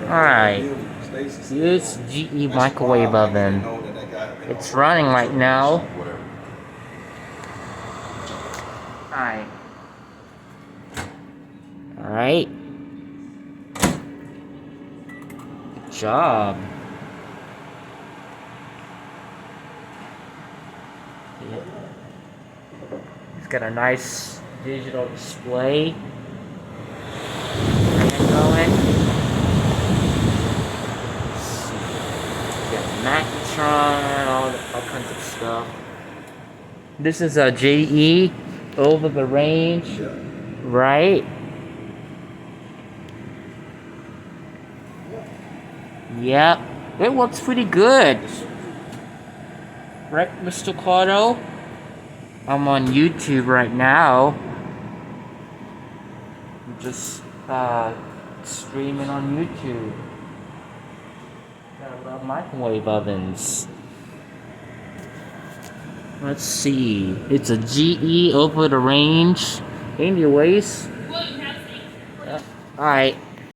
Alright, use GE microwave oven. It's running right now. Alright. Alright. Good job. Yeah. It's got a nice digital display. Going. Got Magnetron, all kinds of stuff. This is a GE over the range, right? Yep, it works pretty good. Right, Mr. Cardo? I'm on YouTube right now. I'm just streaming on YouTube. I love microwave ovens. Let's see. It's a GE over the range. Anyways. Alright.